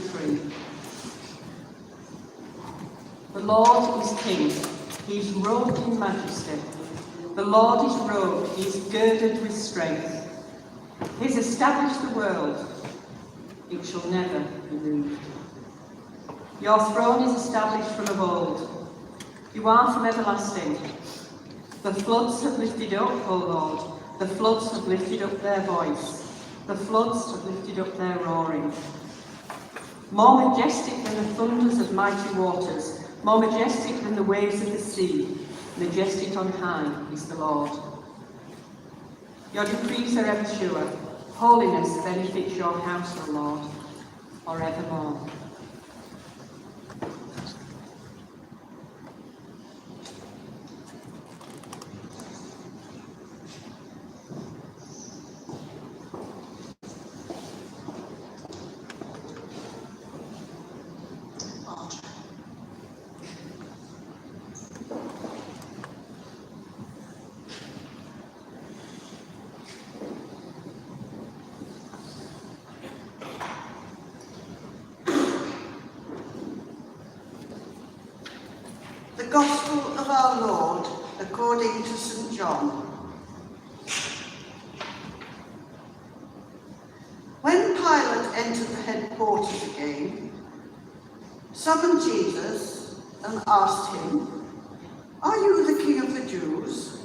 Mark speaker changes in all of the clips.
Speaker 1: 23. The Lord is King, he is robed in majesty. The Lord is robed, he is girded with strength. He has established the world, it shall never be moved. Your throne is established from of old. You are from everlasting. The floods have lifted up, O Lord. The floods have lifted up their voice. The floods have lifted up their roaring. More majestic than the thunders of mighty waters, more majestic than the waves of the sea, majestic on high is the Lord. Your decrees are ever sure. Holiness benefits your house, O Lord, forevermore.
Speaker 2: The Gospel of our Lord according to St. John. When Pilate entered the headquarters again, summoned Jesus and asked him, "Are you the King of the Jews?"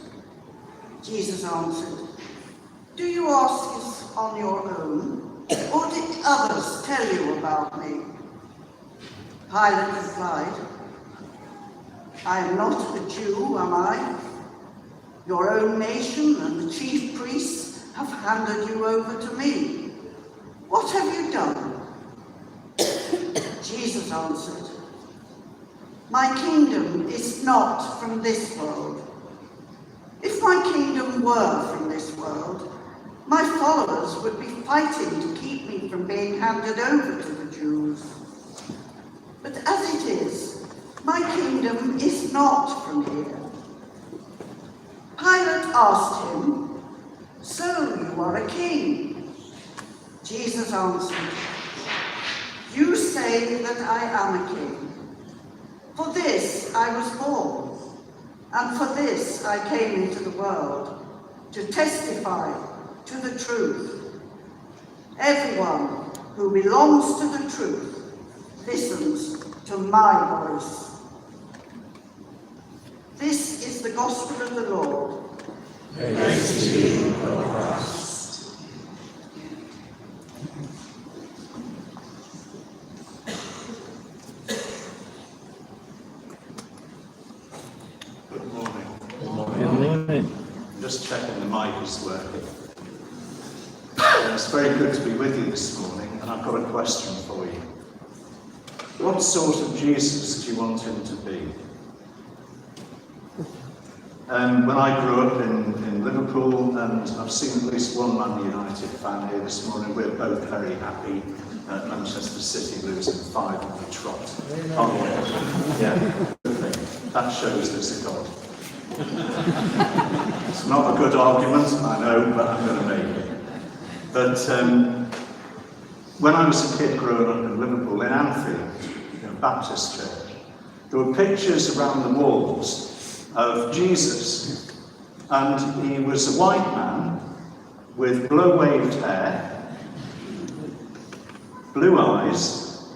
Speaker 2: Jesus answered, "Do you ask this on your own, or did others tell you about me?" Pilate replied, "I am not a Jew, am I? Your own nation and the chief priests have handed you over to me. What have you done?" Jesus answered, "My kingdom is not from this world. If my kingdom were from this world, my followers would be fighting to keep me from being handed over to the Jews. But as it is, my kingdom is not from here." Pilate asked him, "So you are a king?" Jesus answered, "You say that I am a king. For this I was born, and for this I came into the world, to testify to the truth. Everyone who belongs to the truth listens to my voice." This is the gospel of the Lord.
Speaker 3: Praise to you, O Christ.
Speaker 4: Good morning.
Speaker 3: Good morning.
Speaker 4: I'm just checking the mic is working. It's very good to be with you this morning, and I've got a question for you. What sort of Jesus do you want him to be? When I grew up in Liverpool, and I've seen at least one Man United fan here this morning, we're both very happy at Manchester City losing 5 on the trot. Oh, yeah, good thing. That shows there's a God. It's not a good argument, I know, but I'm going to make it. But when I was a kid growing up in Liverpool, in Anfield, in a Baptist church, there were pictures around the walls of Jesus, and he was a white man with blow-waved hair, blue eyes,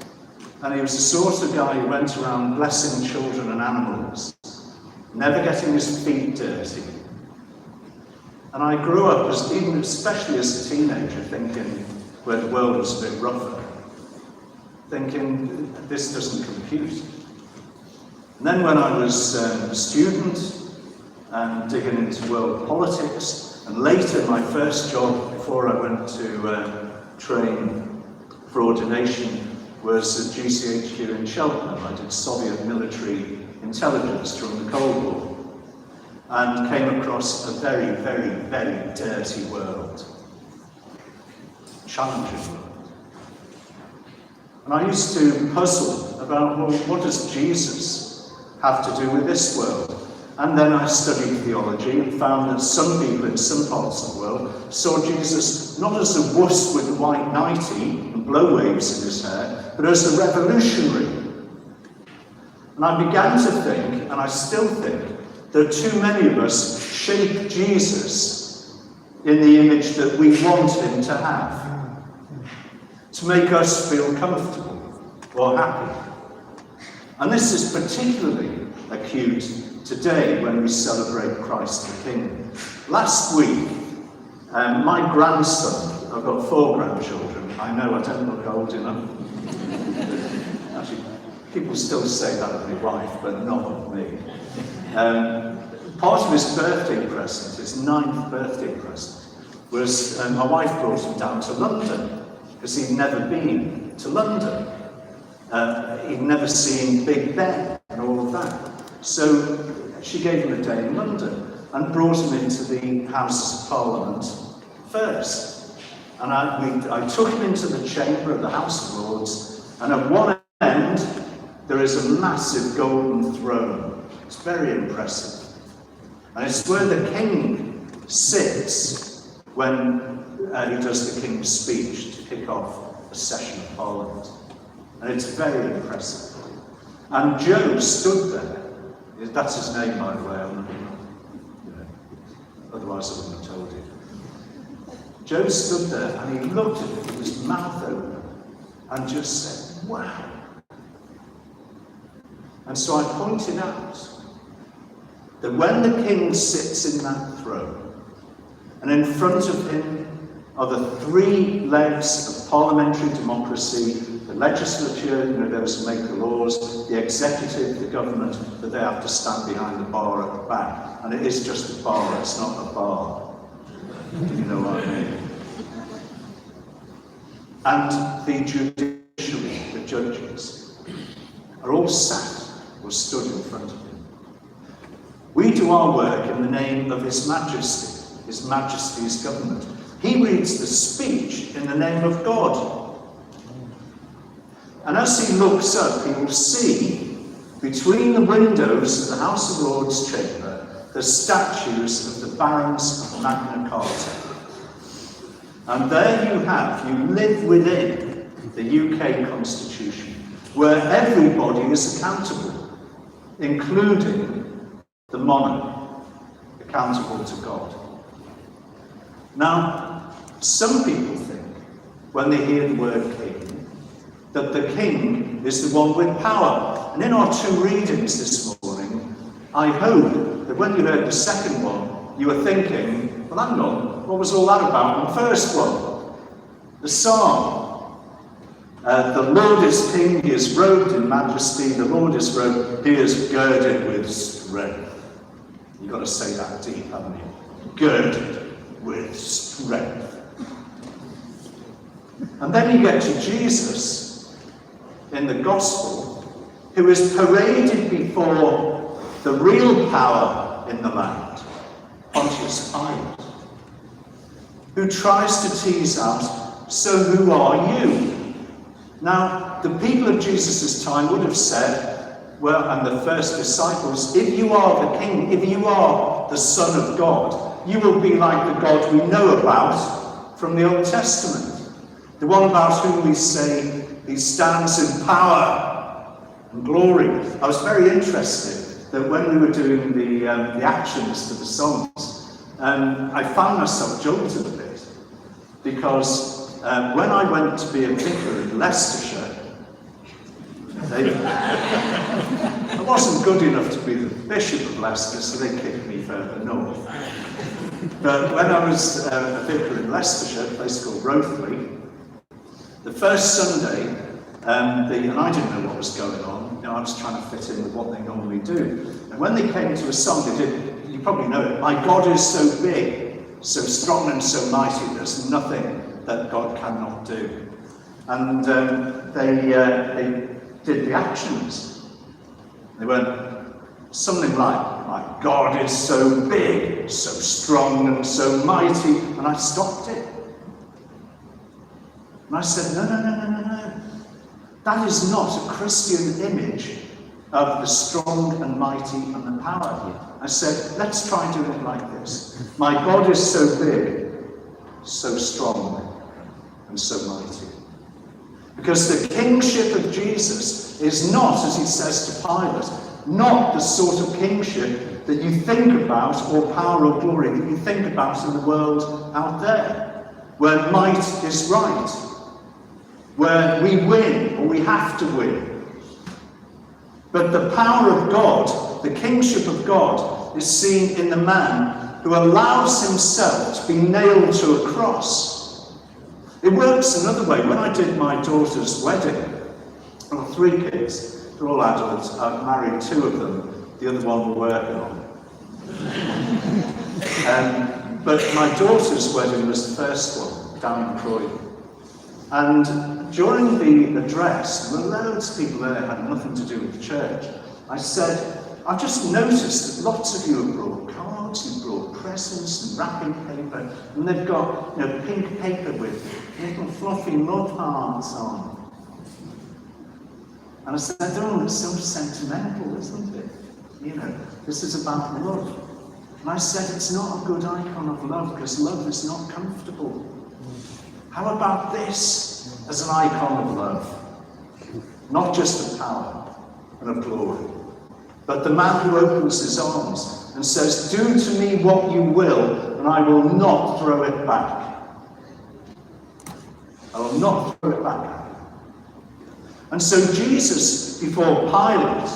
Speaker 4: and he was the sort of guy who went around blessing children and animals, never getting his feet dirty. And I grew up, especially as a teenager, thinking, where the world was a bit rougher, thinking, this doesn't compute. And then when I was a student and digging into world politics, and later my first job before I went to train for ordination was at GCHQ in Cheltenham. I did Soviet military intelligence during the Cold War and came across a very, very, very dirty world, challenging world. And I used to puzzle about, well, what does Jesus have to do with this world? And then I studied theology and found that some people in some parts of the world saw Jesus not as a wuss with a white nightie and blow waves in his hair, but as a revolutionary. And I began to think, and I still think, that too many of us shape Jesus in the image that we want him to have, to make us feel comfortable or happy. And this is particularly acute today when we celebrate Christ the King. Last week, my grandson, I've got 4 grandchildren, I know I don't look old enough. Actually, people still say that of my wife, but not of me. Part of his birthday present, his 9th birthday present, was my wife brought him down to London, because he'd never been to London. He'd never seen Big Ben and all of that. So she gave him a day in London and brought him into the Houses of Parliament first. And I took him into the chamber of the House of Lords, and at one end there is a massive golden throne. It's very impressive. And it's where the king sits when he does the King's speech to kick off a session of Parliament. And it's very impressive. And Joe stood there. That's his name, by the way. Otherwise I wouldn't have told you. Joe stood there and he looked at it with his mouth open and just said, wow. And so I pointed out that when the king sits in that throne, and in front of him are the 3 legs of parliamentary democracy, the legislature, those who make the laws, the executive, the government, that they have to stand behind the bar at the back. And it is just a bar, it's not a bar. You know what I mean? And the judiciary, the judges, are all sat or stood in front of him. We do our work in the name of His Majesty's government. He reads the speech in the name of God. And as he looks up, he will see between the windows of the House of Lords chamber the statues of the barons of Magna Carta. And there you live within the UK Constitution, where everybody is accountable, including the monarch, accountable to God. Now, some people think, when they hear the word king, that the king is the one with power. And in our 2 readings this morning, I hope that when you heard the second one, you were thinking, well, hang on, what was all that about in the first one? The psalm. The Lord is king, he is robed in majesty, the Lord is robed, he is girded with strength. You've got to say that deep, haven't you? Girded with strength. And then you get to Jesus in the gospel, who is paraded before the real power in the land, Pontius Pilate, who tries to tease out, so who are you? Now, the people of Jesus' time would have said, well, and the first disciples, if you are the king, if you are the Son of God, you will be like the God we know about from the Old Testament. The one about whom we say he stands in power and glory. I was very interested that when we were doing the actions to the songs, I found myself jolted a bit, because when I went to be a vicar in Leicestershire, I wasn't good enough to be the Bishop of Leicester, so they kicked me further north. But when I was a vicar in Leicestershire, a place called Rothley, the first Sunday, and I didn't know what was going on. I was trying to fit in with what they normally do. And when they came to a song, they did, you probably know it, my God is so big, so strong and so mighty, there's nothing that God cannot do. And they did the actions. They went something like, my God is so big, so strong and so mighty, and I stopped it. And I said, no. That is not a Christian image of the strong and mighty and the power here. I said, let's try doing it like this. My God is so big, so strong and so mighty. Because the kingship of Jesus is not, as he says to Pilate, not the sort of kingship that you think about, or power or glory that you think about in the world out there, where might is right, where we win or we have to win. But the power of God, the kingship of God, is seen in the man who allows himself to be nailed to a cross. It works another way. When I did my daughter's wedding, I've got 3 kids, they're all adults, I've married 2 of them, the other one we're working on. But my daughter's wedding was the first one, down in Croydon. And during the address, there were loads of people there that had nothing to do with the church. I said, I've just noticed that lots of you have brought cards, you've brought presents and wrapping paper, and they've got pink paper with little fluffy love hearts on. And I said, oh, it's so sentimental, isn't it? This is about love. And I said, it's not a good icon of love, because love is not comfortable. How about this as an icon of love? Not just of power and of glory, but the man who opens his arms and says, do to me what you will, and I will not throw it back. I will not throw it back. And so Jesus, before Pilate,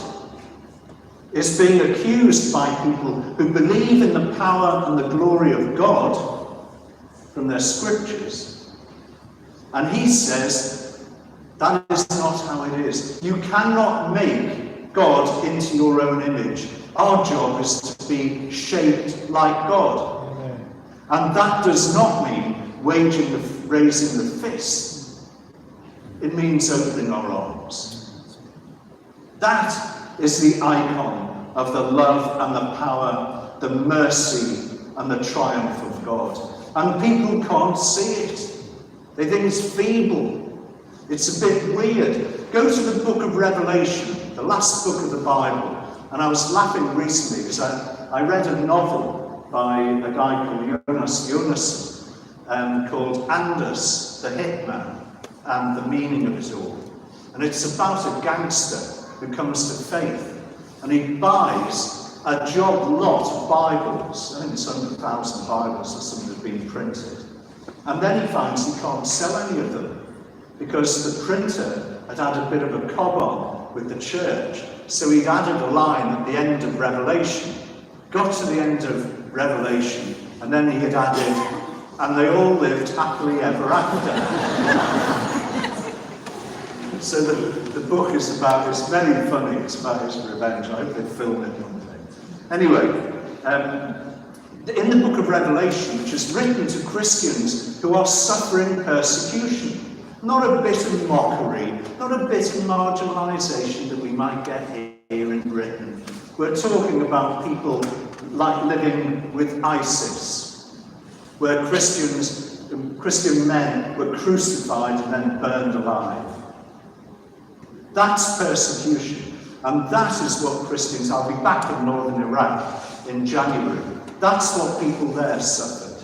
Speaker 4: is being accused by people who believe in the power and the glory of God from their scriptures. And he says, that is not how it is. You cannot make God into your own image. Our job is to be shaped like God. Amen. And that does not mean raising the fist. It means opening our arms. That is the icon of the love and the power, the mercy and the triumph of God. And people can't see it. They think it's feeble. It's a bit weird. Go to the book of Revelation, the last book of the Bible. And I was laughing recently because I read a novel by a guy called Jonas called Anders, the Hitman, and the Meaning of It All. And it's about a gangster who comes to faith, and he buys a job lot of Bibles. I think it's 100,000 Bibles or something have been printed. And then he finds he can't sell any of them because the printer had had a bit of a cob on with the church. So he'd added a line at the end of Revelation, got to the end of Revelation, and then he had added, and they all lived happily ever after. So the book is about, it's very funny, it's about his revenge. I hope they film it one day. Anyway, in the book of Revelation, which is written to Christians who are suffering persecution, not a bit of mockery, not a bit of marginalisation that we might get here in Britain. We're talking about people like living with ISIS, where Christian men were crucified and then burned alive. That's persecution, and that is what Christians, I'll be back in northern Iraq in January, that's what people there suffered.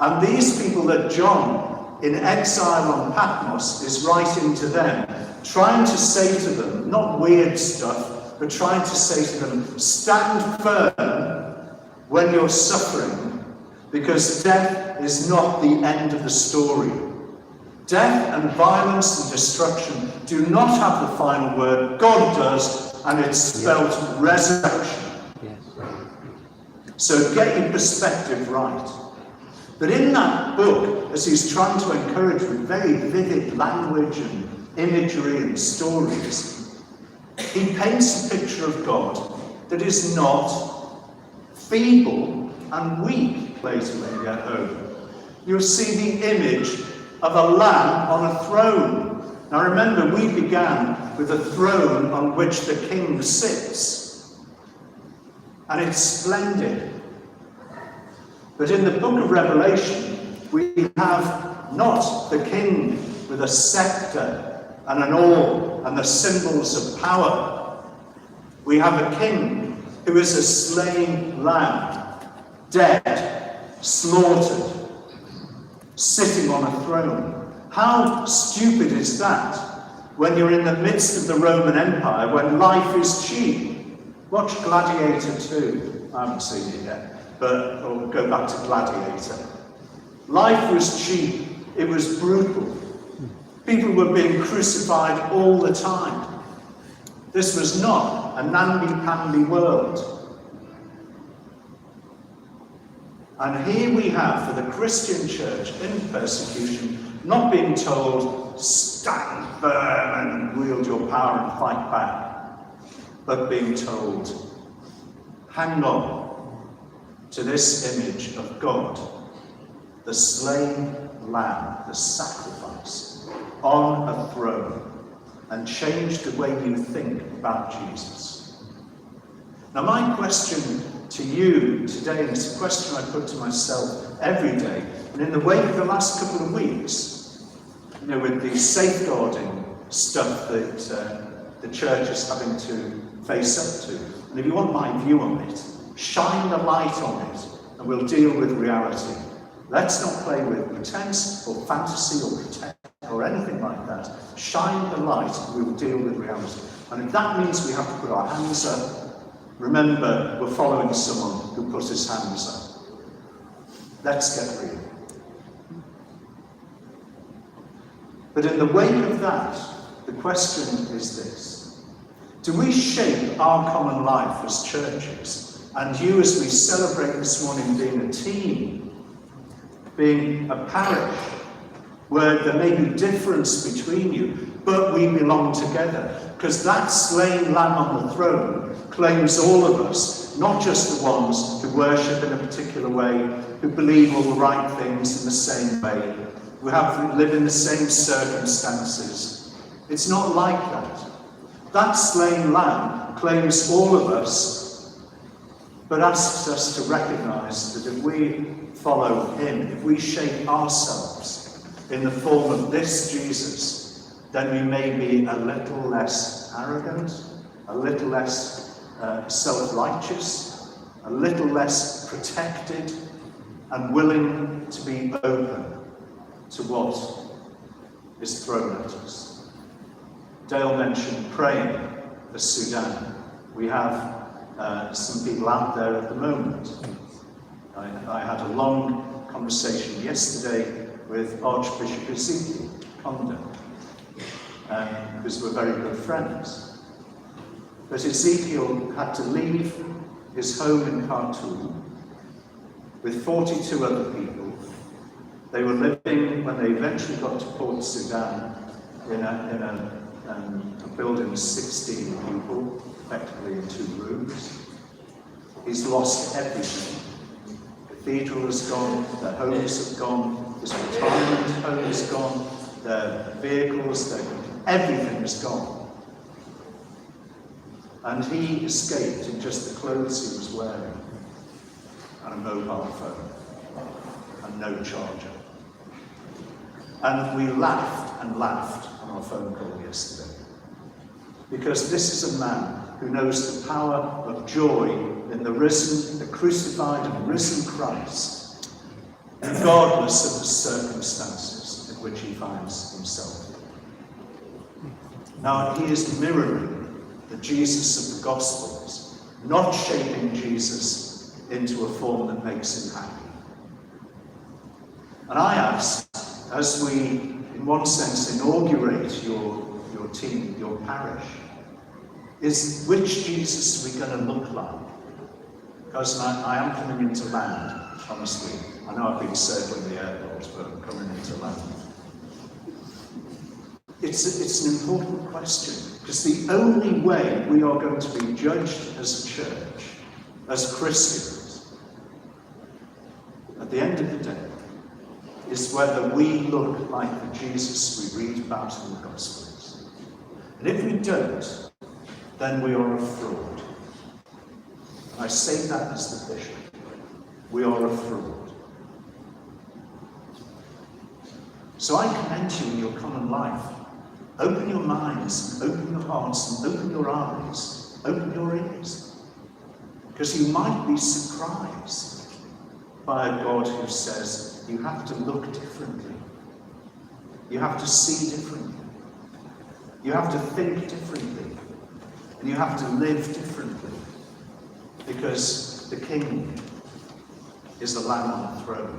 Speaker 4: And these people that John, in exile on Patmos, is writing to them, trying to say to them, not weird stuff, but trying to say to them, stand firm when you're suffering, because death is not the end of the story. Death and violence and destruction do not have the final word. God does, and it's spelt resurrection. Yes. So get your perspective right. But in that book, as he's trying to encourage with very vivid language and imagery and stories, he paints a picture of God that is not feeble and weak later when you get home. You'll see the image of a lamb on a throne. Now remember, we began with a throne on which the king sits. And it's splendid. But in the book of Revelation, we have not the king with a scepter and an orb and the symbols of power. We have a king who is a slain lamb, dead, slaughtered, sitting on a throne, How stupid is that when you're in the midst of the Roman Empire, when life is cheap? Watch Gladiator 2. I haven't seen it yet, but I'll go back to Gladiator. Life was cheap. It was brutal. People were being crucified all the time. This was not a namby-pamby world. And here we have, for the Christian church in persecution, not being told, stand firm and wield your power and fight back, but being told, hang on to this image of God, the slain lamb, the sacrifice, on a throne, and change the way you think about Jesus. Now my question to you today, and it's a question I put to myself every day, and in the wake of the last couple of weeks, with the safeguarding stuff that the church is having to face up to, and if you want my view on it, shine the light on it, and we'll deal with reality. Let's not play with pretense or fantasy or pretend or anything like that. Shine the light, and we will deal with reality. And if that means we have to put our hands up, remember, we're following someone who put his hands up. Let's get real. But in the wake of that, the question is this. Do we shape our common life as churches? And you, as we celebrate this morning, being a team, being a parish, where there may be difference between you, but we belong together. Because that slain lamb on the throne claims all of us, not just the ones who worship in a particular way, who believe all the right things in the same way, who live in the same circumstances. It's not like that. That slain lamb claims all of us, but asks us to recognize that if we follow him, if we shape ourselves in the form of this Jesus, then we may be a little less arrogant, a little less self-righteous, a little less protected, and willing to be open to what is thrown at us. Dale mentioned praying for Sudan. We have some people out there at the moment. I had a long conversation yesterday with Archbishop Ezekiel Conde, because we're very good friends. But Ezekiel had to leave his home in Khartoum with 42 other people. They were living, when they eventually got to Port Sudan, in a building of 16 people, effectively in 2 rooms. He's lost everything. The cathedral is gone, their homes have gone, his retirement home is gone, their vehicles, everything is gone. And he escaped in just the clothes he was wearing, and a mobile phone, and no charger. And we laughed and laughed on our phone call yesterday. Because this is a man who knows the power of joy in the risen, the crucified and risen Christ, regardless of the circumstances in which he finds himself. Now, he is mirroring the Jesus of the Gospels, not shaping Jesus into a form that makes him happy. And I ask, as we, in one sense, inaugurate your team, your parish, is which Jesus are we going to look like? Because I am coming into land, honestly. I know I've been circling the airport, but I'm coming into land. It's an important question, because the only way we are going to be judged as a church, as Christians, at the end of the day, is whether we look like the Jesus we read about in the Gospels. And if we don't, then we are a fraud. I say that as the bishop. We are a fraud. So I commend you in your common life. Open your minds, open your hearts, and open your eyes, open your ears. Because you might be surprised by a God who says you have to look differently. You have to see differently. You have to think differently. And you have to live differently. Because the King is the Lamb on the throne,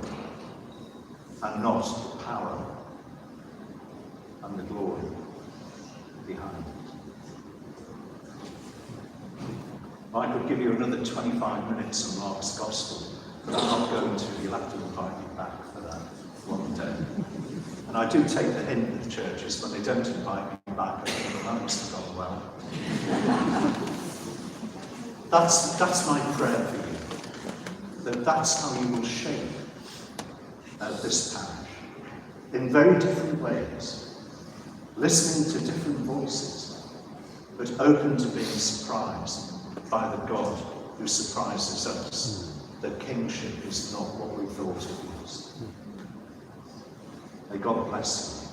Speaker 4: and not the power and the glory behind it. I could give you another 25 minutes on Mark's Gospel, but I'm not going to. You'll have to invite me back for that one day. And I do take the hint with churches when they don't invite me back. I think that must have gone well. That's my prayer for you. That's how you will shape this parish in very different ways, listening to different voices, but open to being surprised by the God who surprises us, that kingship is not what we thought it was. May God bless you.